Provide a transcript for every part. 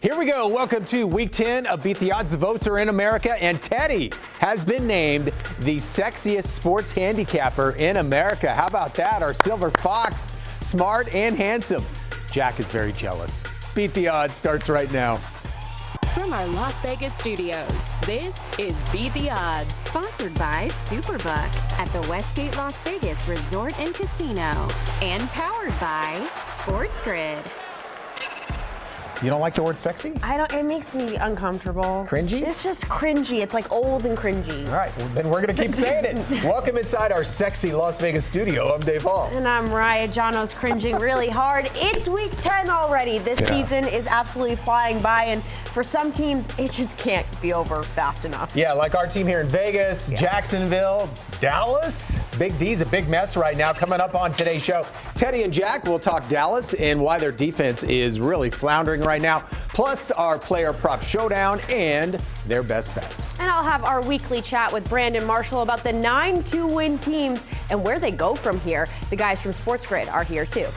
Here we go. Welcome to Week 10 of Beat the Odds. The votes are in America, and Teddy has been named the sexiest sports handicapper in America. How about that? Our silver fox, smart and handsome. Jack is very jealous. Beat the Odds starts right now. From our Las Vegas studios, this is Beat the Odds, sponsored by Superbook at the Westgate Las Vegas Resort and Casino, and powered by Sports Grid. You don't like the word sexy? It makes me uncomfortable. Cringy? It's just cringy. It's like old and cringy. All right, well, then we're going to keep saying it. Welcome inside our sexy Las Vegas studio. I'm Dave Hall. And I'm Raya. Jono's cringing really hard. It's week 10 already. This season is absolutely flying by, and for some teams, it just can't be over fast enough. Yeah, like our team here in Vegas, Jacksonville, Dallas. Big D's a big mess right now. Coming up on today's show, Teddy and Jack will talk Dallas and why their defense is really floundering right now, plus our player prop showdown and their best bets. And I'll have our weekly chat with Brandon Marshall about the 9 2-win teams and where they go from here. The guys from Sports Grid are here too.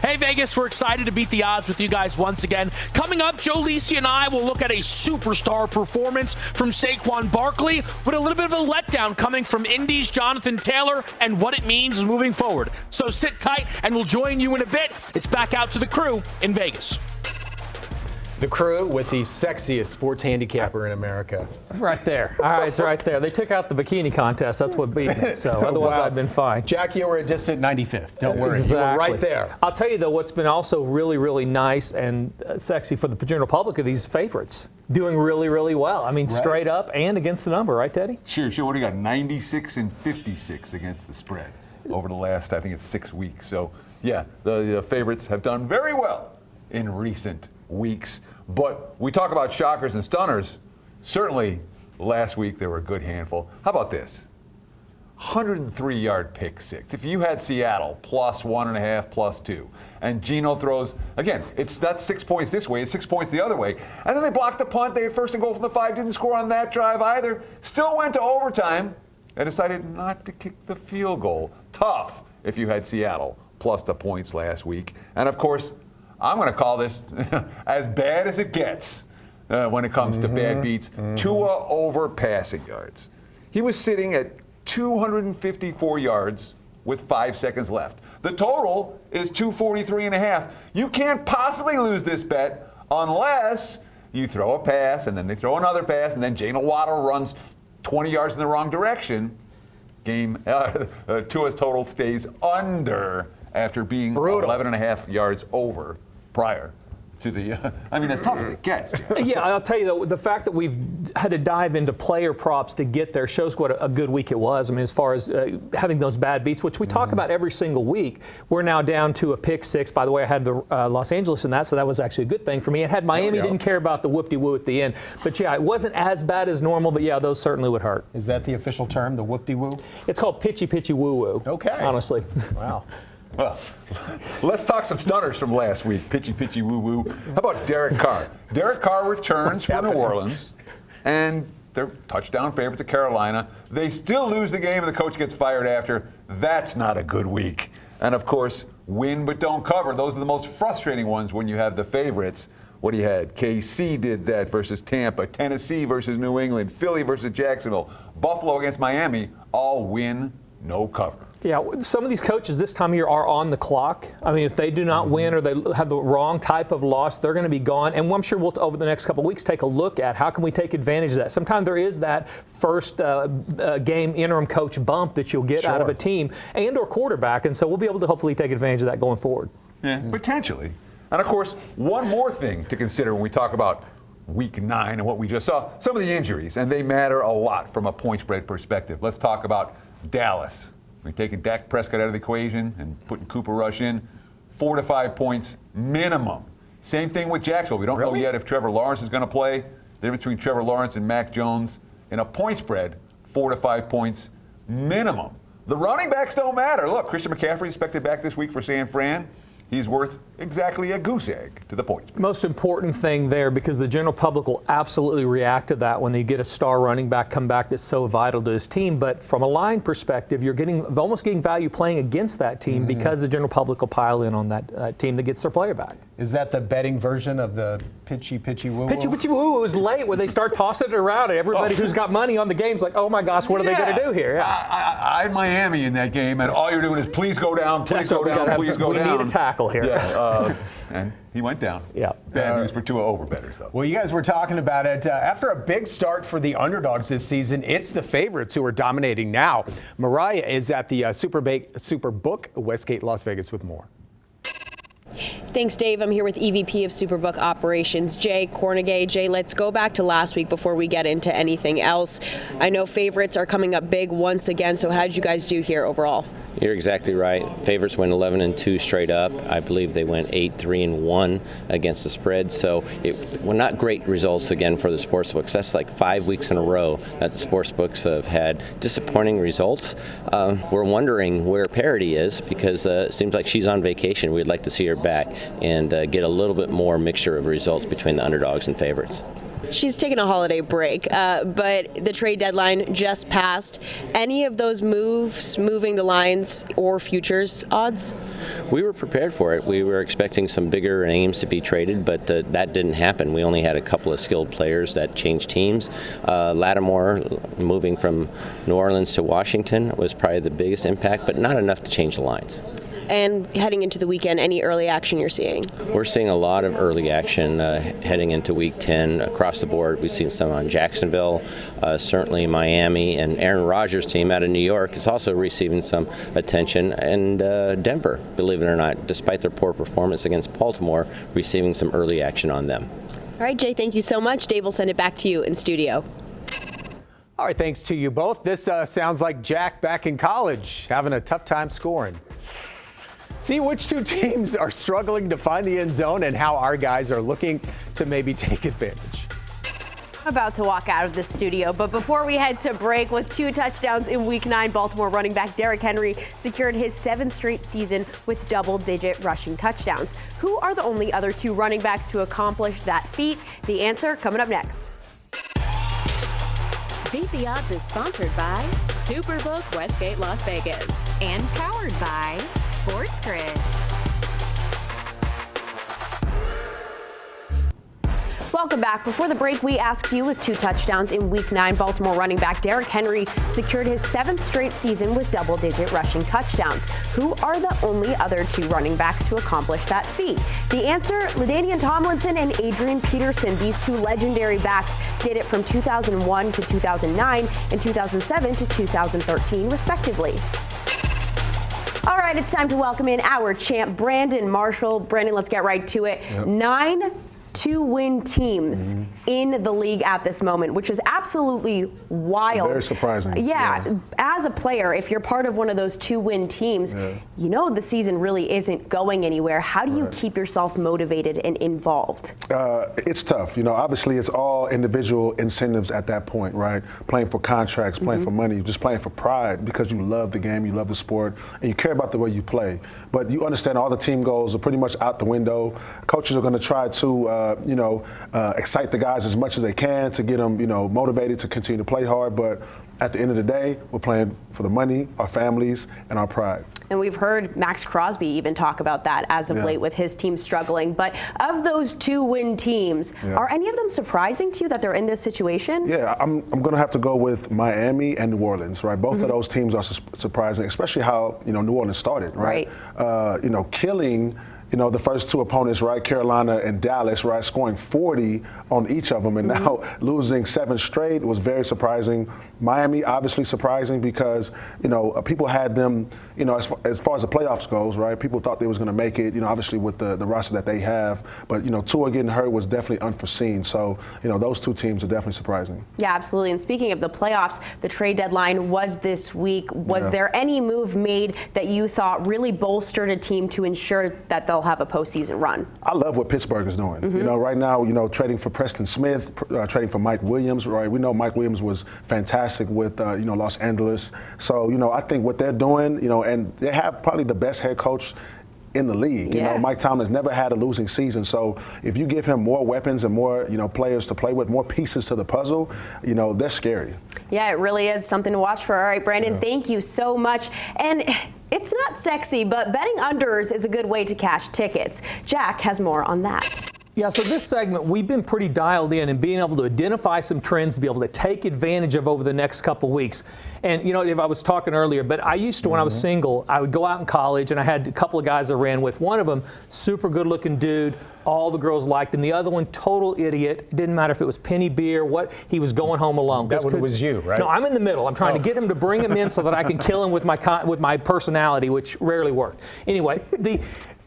Hey, Vegas, we're excited to beat the odds with you guys once again. Coming up, Joe Lisi and I will look at a superstar performance from Saquon Barkley with a little bit of a letdown coming from Indy's Jonathan Taylor and what it means moving forward. So sit tight, and we'll join you in a bit. It's back out to the crew in Vegas. The crew with the sexiest sports handicapper in America. Right there. All right, it's right there. They took out the bikini contest. That's what beat me. So otherwise, Wow. I'd been fine. Jack, you were a distant 95th. Don't worry. Exactly. You were right there. I'll tell you, though, what's been also really, really nice and sexy for the general public are these favorites doing really, really well. I mean, straight up and against the number, right, Teddy? Sure. What do you got? 96 and 56 against the spread over the last, I think it's 6 weeks. So, yeah, the favorites have done very well in recent weeks. But we talk about shockers and stunners. Certainly, last week there were a good handful. How about this? 103-yard pick six. If you had Seattle plus 1.5, plus 2, and Geno throws, again, that's 6 points this way, it's 6 points the other way. And then they blocked the punt. They had first and goal from the 5, didn't score on that drive either. Still went to overtime and decided not to kick the field goal. Tough if you had Seattle plus the points last week. And of course, I'm going to call this as bad as it gets when it comes to bad beats. Tua over passing yards. He was sitting at 254 yards with 5 seconds left. The total is 243.5. You can't possibly lose this bet unless you throw a pass and then they throw another pass and then Jalen Waddle runs 20 yards in the wrong direction. Tua's total stays under after being 11.5 yards over prior to the, I mean, as tough as it gets. Yeah, I'll tell you, though, the fact that we've had to dive into player props to get there shows what a good week it was. I mean, as far as having those bad beats, which we talk about every single week, we're now down to a pick six. By the way, I had the Los Angeles in that, so that was actually a good thing for me. It had Miami, didn't care about the whoop-de-woo at the end. But yeah, it wasn't as bad as normal, but yeah, those certainly would hurt. Is that the official term, the whoop-de-woo? It's called pitchy-pitchy-woo-woo. Okay. Honestly. Wow. Well, let's talk some stunners from last week. Pitchy, pitchy, woo, woo. How about Derek Carr? Derek Carr returns for New Orleans, and they're touchdown favorite to Carolina. They still lose the game, and the coach gets fired after. That's not a good week. And of course, win but don't cover. Those are the most frustrating ones when you have the favorites. What do you had? KC did that versus Tampa, Tennessee versus New England, Philly versus Jacksonville, Buffalo against Miami. All win, no cover. Yeah, some of these coaches this time of year are on the clock. I mean, if they do not win or they have the wrong type of loss, they're going to be gone. And I'm sure we'll, over the next couple of weeks, take a look at how can we take advantage of that. Sometimes there is that first game interim coach bump that you'll get out of a team and or quarterback. And so we'll be able to hopefully take advantage of that going forward. Yeah, potentially. And of course, one more thing to consider when we talk about Week 9 and what we just saw, some of the injuries, and they matter a lot from a point spread perspective. Let's talk about Dallas. We're taking Dak Prescott out of the equation and putting Cooper Rush in. 4 to 5 points minimum. Same thing with Jacksonville. We don't know yet if Trevor Lawrence is going to play. The difference between Trevor Lawrence and Mac Jones in a point spread, 4 to 5 points minimum. The running backs don't matter. Look, Christian McCaffrey expected back this week for San Fran. He's worth exactly a goose egg to the points. Most important thing there, because the general public will absolutely react to that when they get a star running back come back that's so vital to his team. But from a line perspective, you're almost getting value playing against that team because the general public will pile in on that team that gets their player back. Is that the betting version of the pitchy woo? Pitchy woo. It was late when they start tossing it around, and everybody who's got money on the game's like, oh my gosh, what are they going to do here? Yeah. I had Miami in that game, and all you're doing is please go down, please go down, please go down. We need a tackle here. Yeah, and he went down. Yeah. Bad news for Tua overbetters, though. Well, you guys were talking about it. After a big start for the underdogs this season, it's the favorites who are dominating now. Mariah is at the Superbook Westgate, Las Vegas with more. Thanks, Dave. I'm here with EVP of Superbook Operations, Jay Cornegay. Jay, let's go back to last week before we get into anything else. I know favorites are coming up big once again, so how did you guys do here overall? You're exactly right. Favorites went 11-2 straight up. I believe they went 8-3-1 against the spread. So well, not great results again for the sportsbooks. That's like 5 weeks in a row that the sportsbooks have had disappointing results. We're wondering where Parity is because it seems like she's on vacation. We'd like to see her back and get a little bit more mixture of results between the underdogs and favorites. She's taking a holiday break, but the trade deadline just passed. Any of those moves, moving the lines or futures odds? We were prepared for it. We were expecting some bigger names to be traded, but that didn't happen. We only had a couple of skilled players that changed teams. Lattimore moving from New Orleans to Washington was probably the biggest impact, but not enough to change the lines. And heading into the weekend, any early action you're seeing? We're seeing a lot of early action heading into Week 10 across the board. We've seen some on Jacksonville, certainly Miami, and Aaron Rodgers' team out of New York is also receiving some attention. And Denver, believe it or not, despite their poor performance against Baltimore, receiving some early action on them. All right, Jay, thank you so much. Dave will send it back to you in studio. All right, thanks to you both. This sounds like Jack back in college, having a tough time scoring. See which two teams are struggling to find the end zone and how our guys are looking to maybe take advantage. About to walk out of the studio, but before we head to break, with 2 touchdowns in Week 9, Baltimore running back Derrick Henry secured his 7th straight season with double-digit rushing touchdowns. Who are the only other 2 running backs to accomplish that feat? The answer coming up next. Beat the Odds is sponsored by Superbook Westgate Las Vegas and powered by Sports Grid. Welcome back. Before the break, we asked you, with 2 touchdowns in Week 9, Baltimore running back Derrick Henry secured his 7th straight season with double-digit rushing touchdowns. Who are the only other 2 running backs to accomplish that feat? The answer, LaDainian Tomlinson and Adrian Peterson. These 2 legendary backs did it from 2001 to 2009 and 2007 to 2013, respectively. All right, it's time to welcome in our champ, Brandon Marshall. Brandon, let's get right to it. Yep. 9 2-win teams in the league at this moment, which is absolutely wild. Very surprising. Yeah, as a player, if you're part of one of those 2-win teams, you know the season really isn't going anywhere. How do you keep yourself motivated and involved? It's tough. You know, obviously it's all individual incentives at that point, right? Playing for contracts, playing for money, just playing for pride because you love the game, you love the sport, and you care about the way you play. But you understand all the team goals are pretty much out the window. Coaches are going to try to excite the guys as much as they can to get them, motivated to continue to play hard. But at the end of the day, we're playing for the money, our families, and our pride. And we've heard Max Crosby even talk about that as of late with his team struggling. But of those 2-win teams, are any of them surprising to you that they're in this situation? Yeah, I'm going to have to go with Miami and New Orleans, right? Both of those teams are surprising, especially how, New Orleans started, right? Killing the first 2 opponents, right, Carolina and Dallas, right, scoring 40 on each of them, and now losing 7 straight was very surprising. Miami, obviously surprising because, people had them, as far as the playoffs goes, right, people thought they was going to make it, obviously with the roster that they have, but, Tua getting hurt was definitely unforeseen. So, those 2 teams are definitely surprising. Yeah, absolutely. And speaking of the playoffs, the trade deadline was this week. Was there any move made that you thought really bolstered a team to ensure that they'll have a postseason run? I love what Pittsburgh is doing. Right now, trading for Preston Smith, trading for Mike Williams, right? We know Mike Williams was fantastic with, Los Angeles. So, I think what they're doing, and they have probably the best head coach in the league. Mike Tomlin's never had a losing season. So if you give him more weapons and more, players to play with, more pieces to the puzzle, they're scary. Yeah, it really is something to watch for. All right, Brandon, thank you so much. And It's not sexy, but betting unders is a good way to cash tickets. Jack has more on that. Yeah, so this segment, we've been pretty dialed in and being able to identify some trends to be able to take advantage of over the next couple weeks. And, you know, if I was talking earlier, but I used to, when I was single, I would go out in college and I had a couple of guys I ran with. One of them, super good looking dude. All the girls liked him. The other one, total idiot. Didn't matter if it was penny beer, what, he was going home alone. That one was you, right? No, I'm in the middle. I'm trying to get him to bring him in so that I can kill him with my personality, which rarely worked. Anyway,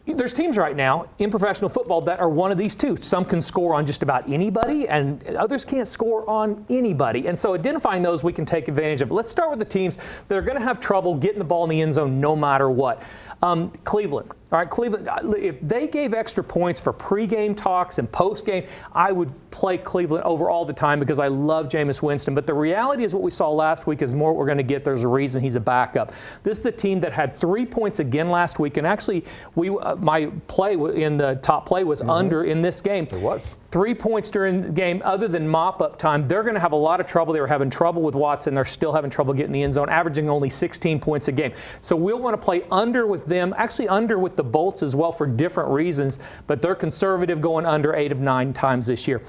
there's teams right now in professional football that are one of these two. Some can score on just about anybody, and others can't score on anybody. And so identifying those, we can take advantage of. Let's start with the teams that are going to have trouble getting the ball in the end zone no matter what. Cleveland. All right, Cleveland, if they gave extra points for pregame talks and postgame, I would play Cleveland over all the time because I love Jameis Winston. But the reality is what we saw last week is more what we're going to get. There's a reason he's a backup. This is a team that had 3 points again last week. And actually, my play in the top play was under in this game. It was. 3 points during the game. Other than mop-up time, they're going to have a lot of trouble. They were having trouble with Watson. They're still having trouble getting the end zone, averaging only 16 points a game. So we'll want to play under with them, actually under with the Bolts as well for different reasons, but they're conservative going under 8 of 9 times this year.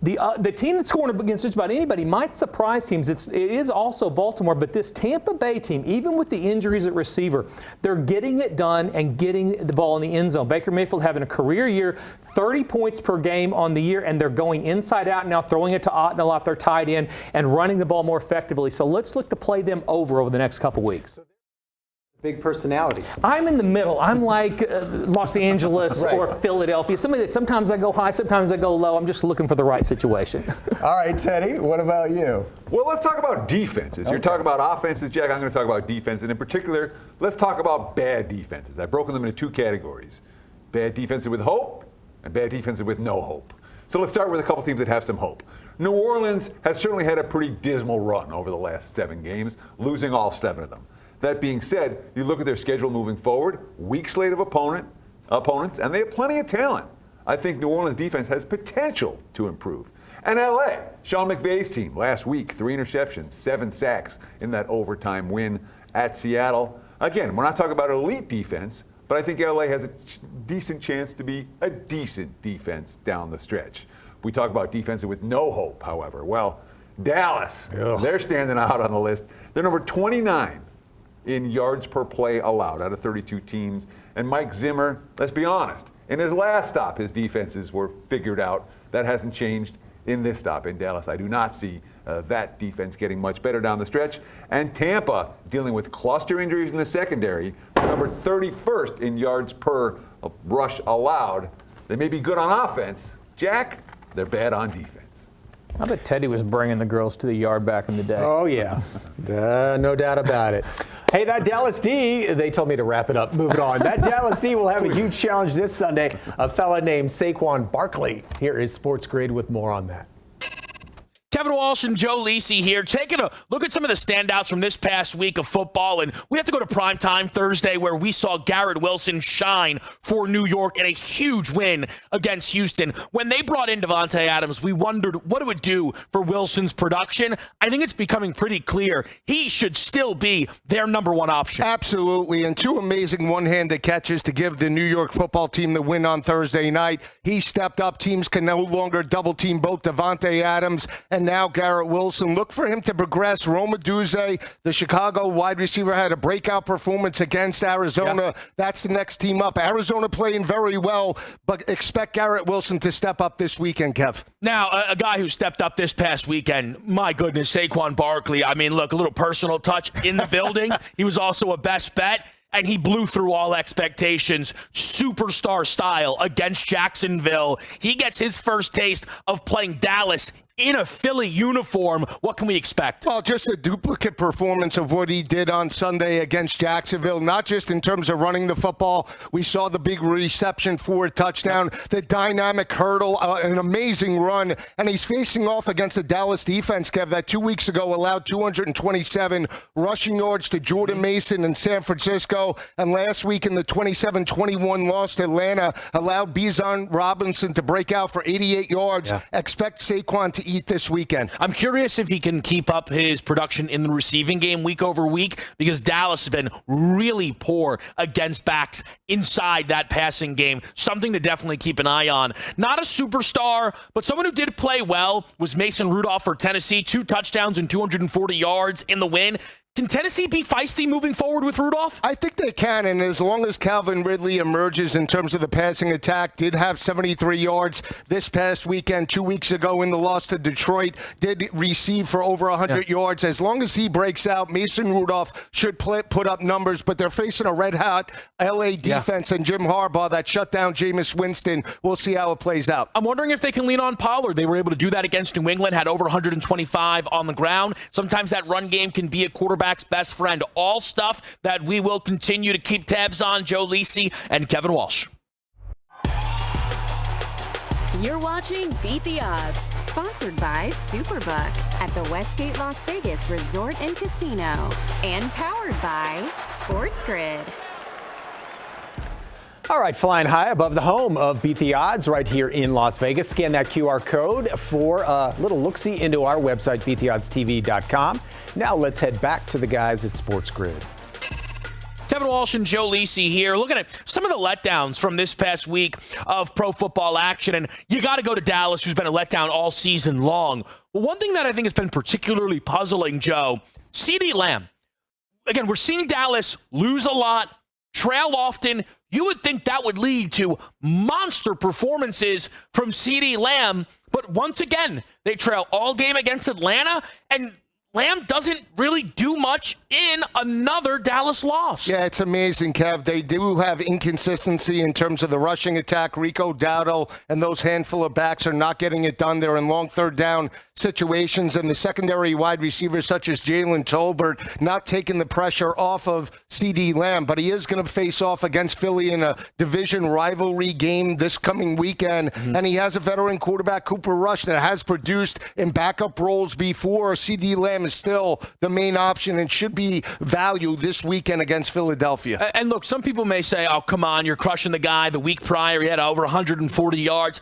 The team that's scoring against just about anybody might surprise teams. It is also Baltimore, but this Tampa Bay team, even with the injuries at receiver, they're getting it done and getting the ball in the end zone. Baker Mayfield having a career year, 30 points per game on the year, and they're going inside out now, throwing it to Ottenell off their tight end and running the ball more effectively. So let's look to play them over the next couple weeks. Big personality. I'm in the middle. I'm like Los Angeles or Philadelphia. Somebody that sometimes I go high, sometimes I go low. I'm just looking for the right situation. All right, Teddy, what about you? Well, let's talk about defenses. You're talking about offenses, Jack. I'm going to talk about defense. And in particular, let's talk about bad defenses. I've broken them into 2 categories. Bad defenses with hope and bad defenses with no hope. So let's start with a couple teams that have some hope. New Orleans has certainly had a pretty dismal run over the last 7 games, losing all 7 of them. That being said, you look at their schedule moving forward, weak slate of opponents, and they have plenty of talent. I think New Orleans defense has potential to improve. And LA, Sean McVay's team, last week, 3 interceptions, 7 sacks in that overtime win at Seattle. Again, we're not talking about elite defense, but I think LA has a decent chance to be a decent defense down the stretch. We talk about defenses with no hope, however. Well, Dallas, they're standing out on the list. They're number 29 in yards per play allowed out of 32 teams. And Mike Zimmer, let's be honest, in his last stop, his defenses were figured out. That hasn't changed in this stop in Dallas. I do not see that defense getting much better down the stretch. And Tampa, dealing with cluster injuries in the secondary, number 31st in yards per rush allowed. They may be good on offense. Jack, they're bad on defense. I bet Teddy was bringing the girls to the yard back in the day. Oh, yeah. No doubt about it. Hey, that Dallas D, they told me to wrap it up. Moving on. That Dallas D will have a huge challenge this Sunday. A fella named Saquon Barkley. Here is Sports Grid with more on that. Kevin Walsh and Joe Lisi here, taking a look at some of the standouts from this past week of football. And we have to go to primetime Thursday, where we saw Garrett Wilson shine for New York in a huge win against Houston. When they brought in Davante Adams, we wondered what it would do for Wilson's production. I think it's becoming pretty clear he should still be their number 1 option. Absolutely, and 2 amazing one-handed catches to give the New York football team the win on Thursday night. He stepped up. Teams can no longer double-team both Davante Adams and now Garrett Wilson. Look for him to progress. Rome Odunze, the Chicago wide receiver, had a breakout performance against Arizona. Yeah. That's the next team up. Arizona playing very well, but expect Garrett Wilson to step up this weekend, Kev. Now, a guy who stepped up this past weekend, my goodness, Saquon Barkley. I mean, look, a little personal touch in the building. He was also a best bet. And he blew through all expectations, superstar style against Jacksonville. He gets his first taste of playing Dallas in a Philly uniform. What can we expect? Well, just a duplicate performance of what he did on Sunday against Jacksonville, not just in terms of running the football. We saw the big reception for a touchdown, the dynamic hurdle, an amazing run, and he's facing off against the Dallas defense, Kev, that 2 weeks ago allowed 227 rushing yards to Jordan Mason in San Francisco, and last week in the 27-21 loss to Atlanta allowed Bijan Robinson to break out for 88 yards. Yeah. Expect Saquon to to eat this weekend. I'm curious if he can keep up his production in the receiving game week over week, because Dallas has been really poor against backs inside that passing game. Something to definitely keep an eye on. Not a superstar, but someone who did play well was Mason Rudolph for Tennessee. 2 touchdowns and 240 yards in the win. Can Tennessee be feisty moving forward with Rudolph? I think they can, and as long as Calvin Ridley emerges in terms of the passing attack, did have 73 yards this past weekend, 2 weeks ago in the loss to Detroit, did receive for over 100 yards. As long as he breaks out, Mason Rudolph should put up numbers, but they're facing a red-hot L.A. defense and Jim Harbaugh that shut down Jameis Winston. We'll see how it plays out. I'm wondering if they can lean on Pollard. They were able to do that against New England, had over 125 on the ground. Sometimes that run game can be a quarterback's best friend. All stuff that we will continue to keep tabs on. Joe Lisi and Kevin Walsh. You're watching Beat the Odds, sponsored by Superbook at the Westgate Las Vegas Resort and Casino, and powered by Sports Grid. All right, flying high above the home of Beat the Odds right here in Las Vegas. Scan that QR code for a little look-see into our website, beattheoddstv.com. Now let's head back to the guys at Sports Grid. Kevin Walsh and Joe Lisi here, looking at some of the letdowns from this past week of pro football action. And you got to go to Dallas, who's been a letdown all season long. Well, one thing that I think has been particularly puzzling, Joe, CeeDee Lamb. Again, we're seeing Dallas lose a lot, trail often. You would think that would lead to monster performances from CeeDee Lamb. But once again, they trail all game against Atlanta, and Lamb doesn't really do much in another Dallas loss. Yeah, it's amazing, Kev. They do have inconsistency in terms of the rushing attack. Rico Dowdle and those handful of backs are not getting it done. They're in long third down situations, and the secondary wide receivers such as Jalen Tolbert not taking the pressure off of CeeDee Lamb. But he is going to face off against Philly in a division rivalry game this coming weekend. And he has a veteran quarterback, Cooper Rush, that has produced in backup roles before. CeeDee Lamb is still the main option and should be valued this weekend against Philadelphia. And look, some people may say, oh, come on, you're crushing the guy. The week prior, he had over 140 yards.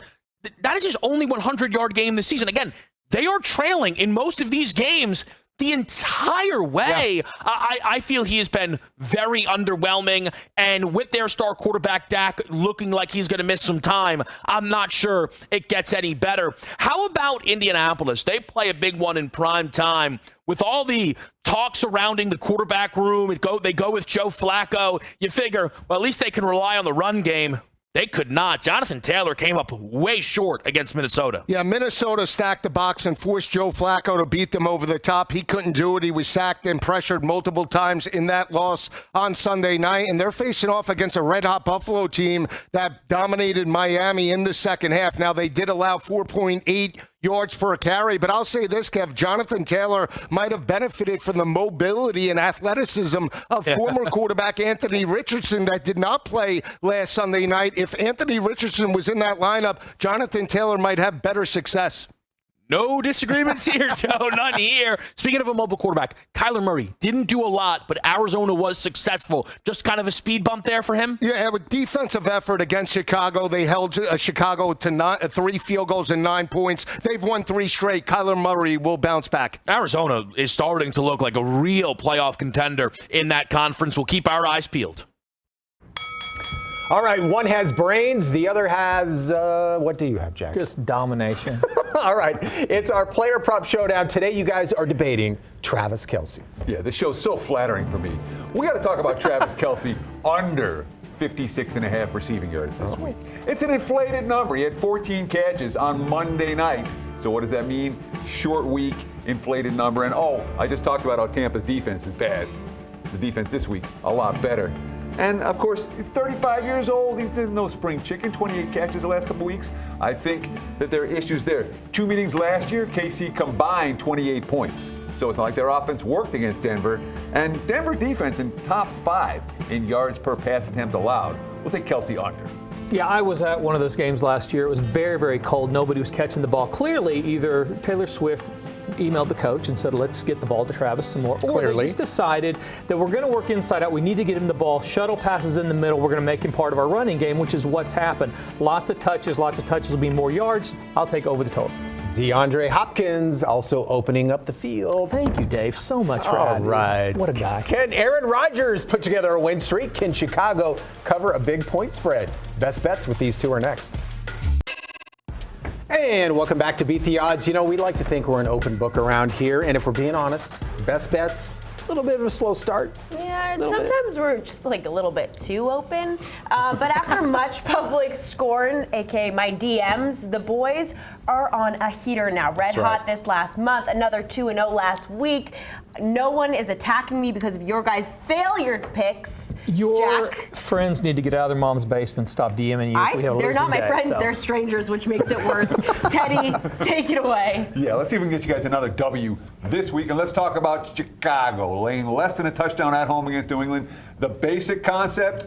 That is his only 100-yard game this season. Again, they are trailing in most of these games the entire way. Yeah. I feel he has been very underwhelming, and with their star quarterback Dak looking like he's going to miss some time, I'm not sure it gets any better. How about Indianapolis? They play a big one in prime time. With all the talk surrounding the quarterback room, they go with Joe Flacco. You figure, well, at least they can rely on the run game. They could not. Jonathan Taylor came up way short against Minnesota. Yeah, Minnesota stacked the box and forced Joe Flacco to beat them over the top. He couldn't do it. He was sacked and pressured multiple times in that loss on Sunday night. And they're facing off against a red-hot Buffalo team that dominated Miami in the second half. Now, they did allow 4.8 yards per carry, but I'll say this, Kev, Jonathan Taylor might have benefited from the mobility and athleticism of former quarterback Anthony Richardson that did not play last Sunday night. If Anthony Richardson was in that lineup, Jonathan Taylor might have better success. No disagreements here, Joe. None here. Speaking of a mobile quarterback, Kyler Murray didn't do a lot, but Arizona was successful. Just kind of a speed bump there for him? Yeah, with defensive effort against Chicago, they held Chicago to 3 field goals and 9 points. They've won 3 straight. Kyler Murray will bounce back. Arizona is starting to look like a real playoff contender in that conference. We'll keep our eyes peeled. All right, one has brains, the other has, what do you have, Jack? Just domination. All right, it's our player prop showdown. Today you guys are debating Travis Kelce. Yeah, this show's so flattering for me. We got to talk about Travis Kelce under 56.5 receiving yards this week. It's an inflated number. He had 14 catches on Monday night. So what does that mean? Short week, inflated number. And I just talked about how Tampa's defense is bad. The defense this week, a lot better. And, of course, he's 35 years old. He's no spring chicken, 28 catches the last couple weeks. I think that there are issues there. 2 meetings last year, KC combined 28 points. So it's not like their offense worked against Denver. And Denver defense in top 5 in yards per pass attempt allowed. We'll take Kelce under. Yeah, I was at one of those games last year. It was very, very cold. Nobody was catching the ball. Clearly, either Taylor Swift emailed the coach and said, let's get the ball to Travis some more. Or they just decided that we're going to work inside out. We need to get him the ball. Shuttle passes in the middle. We're going to make him part of our running game, which is what's happened. Lots of touches will be more yards. I'll take over the total. DeAndre Hopkins also opening up the field. Thank you, Dave, so much for All having right. me. What a guy. Can Aaron Rodgers put together a win streak? Can Chicago cover a big point spread? Best bets with these two are next. And welcome back to Beat the Odds. You know, we like to think we're an open book around here. And if we're being honest, best bets, a little bit of a slow start. Yeah, sometimes we're just like a little bit too open. But after much public scorn, aka my DMs, the boys are on a heater now. Red hot this last month, another 2-0 last week. No one is attacking me because of your guys' failure picks. Your friends need to get out of their mom's basement, stop DMing you. If we have a they're not my day, friends, they're strangers, which makes it worse. Teddy, take it away. Yeah, let's see if we can get you guys another W this week. And let's talk about Chicago laying less than a touchdown at home against New England. The basic concept,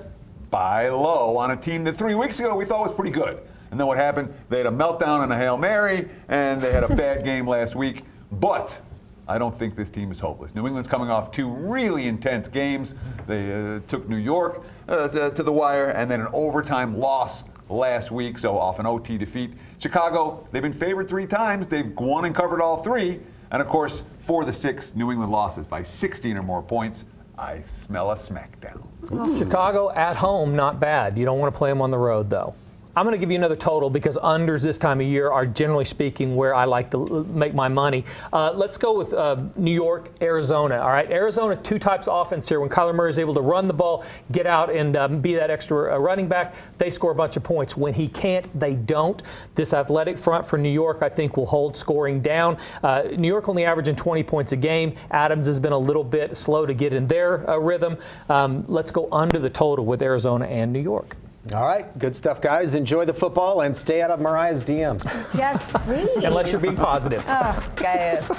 buy low on a team that 3 weeks ago we thought was pretty good. And then what happened? They had a meltdown and a Hail Mary, and they had a bad game last week. But I don't think this team is hopeless. New England's coming off 2 really intense games. They took New York to the wire, and then an overtime loss last week, so off an OT defeat. Chicago, they've been favored 3 times. They've won and covered all 3. And, of course, for the 6 New England losses by 16 or more points, I smell a smackdown. Chicago at home, not bad. You don't want to play them on the road, though. I'm going to give you another total because unders this time of year are generally speaking where I like to make my money. Let's go with New York, Arizona. All right, Arizona, 2 types of offense here. When Kyler Murray is able to run the ball, get out and be that extra running back, they score a bunch of points. When he can't, they don't. This athletic front for New York, I think, will hold scoring down. New York only averaging 20 points a game. Adams has been a little bit slow to get in their rhythm. Let's go under the total with Arizona and New York. All right, good stuff, guys. Enjoy the football and stay out of Mariah's DMs. Yes, please. Unless you're being positive. Oh, guys.